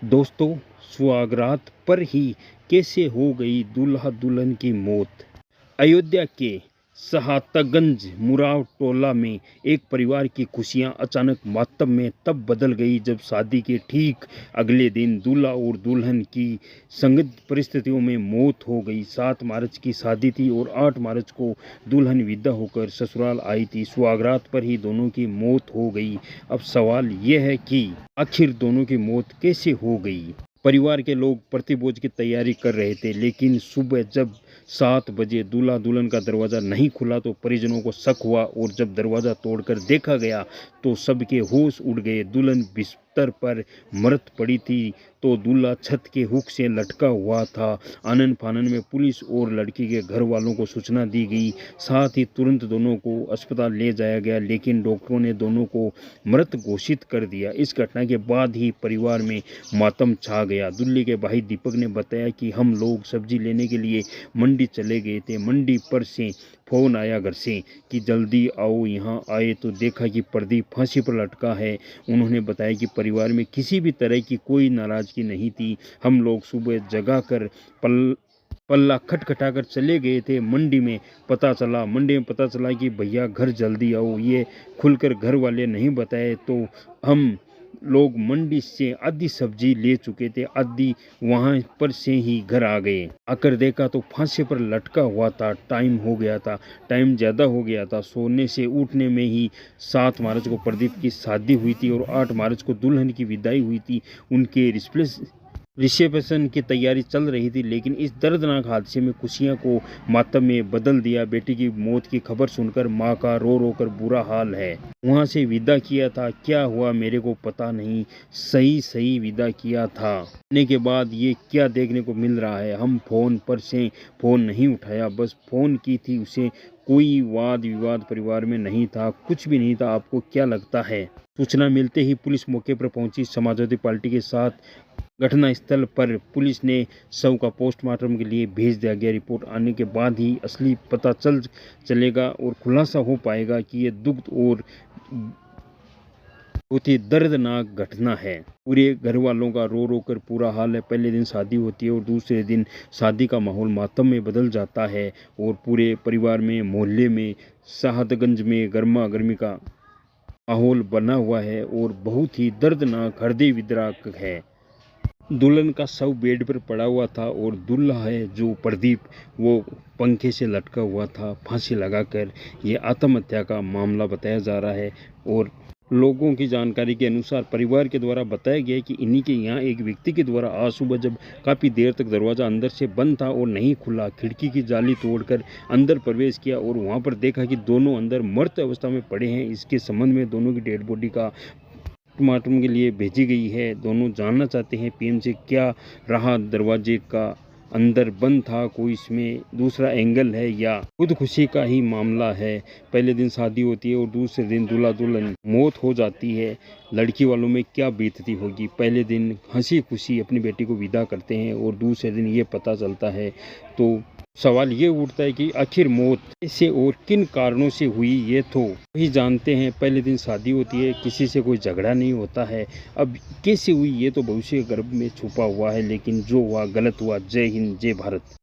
दोस्तों, सुहागरात पर ही कैसे हो गई दूल्हा दुल्हन की मौत। अयोध्या के सहातगंज मुराव टोला में एक परिवार की खुशियां अचानक मातम में तब बदल गई जब शादी के ठीक अगले दिन दूल्हा और दुल्हन की संदिग्ध परिस्थितियों में मौत हो गई। 7 मार्च की शादी थी और 8 मार्च को दुल्हन विदा होकर ससुराल आई थी। सुहागरात पर ही दोनों की मौत हो गई। अब सवाल यह है कि आखिर दोनों की मौत कैसे हो गई। परिवार के लोग प्रतिभोज की तैयारी कर रहे थे, लेकिन सुबह जब 7 बजे दूल्हा दुल्हन का दरवाज़ा नहीं खुला तो परिजनों को शक हुआ और जब दरवाज़ा तोड़कर देखा गया तो सबके होश उड़ गए। दुल्हन बिस्तर पर मृत पड़ी थी तो दूल्हा छत के हुक से लटका हुआ था। आनन फानन में पुलिस और लड़की के घर वालों को सूचना दी गई। साथ ही तुरंत दोनों को अस्पताल ले जाया गया, लेकिन डॉक्टरों ने दोनों को मृत घोषित कर दिया। इस घटना के बाद ही परिवार में मातम छा गया। दूल्हे के भाई दीपक ने बताया कि हम लोग सब्जी लेने के लिए मंडी चले गए थे। मंडी पर से फ़ोन आया घर से कि जल्दी आओ। यहाँ आए तो देखा कि प्रदीप फांसी पर लटका है। उन्होंने बताया कि परिवार में किसी भी तरह की कोई नाराज़गी नहीं थी। हम लोग सुबह जगा कर पल्ला खटखटाकर चले गए थे। मंडी में पता चला कि भैया घर जल्दी आओ। ये खुलकर घर वाले नहीं बताए तो हम लोग मंडी से आधी सब्जी ले चुके थे, आधी वहां पर से ही घर आ गए। आकर देखा तो फांसी पर लटका हुआ था। टाइम ज़्यादा हो गया था। सोने से उठने में ही 7 मार्च को प्रदीप की शादी हुई थी और 8 मार्च को दुल्हन की विदाई हुई थी। उनके रिसेप्शन की तैयारी चल रही थी, लेकिन इस दर्दनाक हादसे में खुशियां को मातम में बदल दिया। बेटी की मौत की खबर सुनकर मां का रो रो कर बुरा हाल है। वहां से विदा किया था, क्या हुआ मेरे को पता नहीं। सही विदा किया था। आने के बाद ये क्या देखने को मिल रहा है। हम फोन पर से फ़ोन नहीं उठाया, बस फ़ोन की थी उसे। कोई वाद विवाद परिवार में नहीं था, कुछ भी नहीं था। आपको क्या लगता है। सूचना मिलते ही पुलिस मौके पर पहुंची। समाजवादी पार्टी के साथ घटनास्थल पर पुलिस ने शव का पोस्टमार्टम के लिए भेज दिया गया। रिपोर्ट आने के बाद ही असली पता चलेगा और खुलासा हो पाएगा कि ये दुख और बहुत ही दर्दनाक घटना है। पूरे घर वालों का रो रो कर पूरा हाल है। पहले दिन शादी होती है और दूसरे दिन शादी का माहौल मातम में बदल जाता है और पूरे परिवार में, मोहल्ले में, साहतगंज में गर्मा गर्मी का माहौल बना हुआ है और बहुत ही दर्दनाक हृदय विदारक है। दुल्हन का शव बेड पर पड़ा हुआ था और दूल्हा है जो प्रदीप, वो पंखे से लटका हुआ था फांसी लगाकर। ये आत्महत्या का मामला बताया जा रहा है और लोगों की जानकारी के अनुसार परिवार के द्वारा बताया गया कि इन्हीं के यहाँ एक व्यक्ति के द्वारा आज सुबह जब काफ़ी देर तक दरवाज़ा अंदर से बंद था और नहीं खुला, खिड़की की जाली तोड़कर अंदर प्रवेश किया और वहाँ पर देखा कि दोनों अंदर मृत अवस्था में पड़े हैं। इसके संबंध में दोनों की डेड बॉडी का पोस्टमार्टम के लिए भेजी गई है। दोनों जानना चाहते हैं पीएम से क्या रहा, दरवाजे का अंदर बंद था, कोई इसमें दूसरा एंगल है या खुद खुशी का ही मामला है। पहले दिन शादी होती है और दूसरे दिन दूल्हा दुल्हन मौत हो जाती है। लड़की वालों में क्या बीतती होगी। पहले दिन हंसी खुशी अपनी बेटी को विदा करते हैं और दूसरे दिन ये पता चलता है। तो सवाल ये उठता है कि आखिर मौत कैसे और किन कारणों से हुई, ये तो वही जानते हैं। पहले दिन शादी होती है, किसी से कोई झगड़ा नहीं होता है। अब कैसे हुई ये तो भविष्य गर्भ में छुपा हुआ है, लेकिन जो हुआ गलत हुआ। जय हिंद, जय भारत।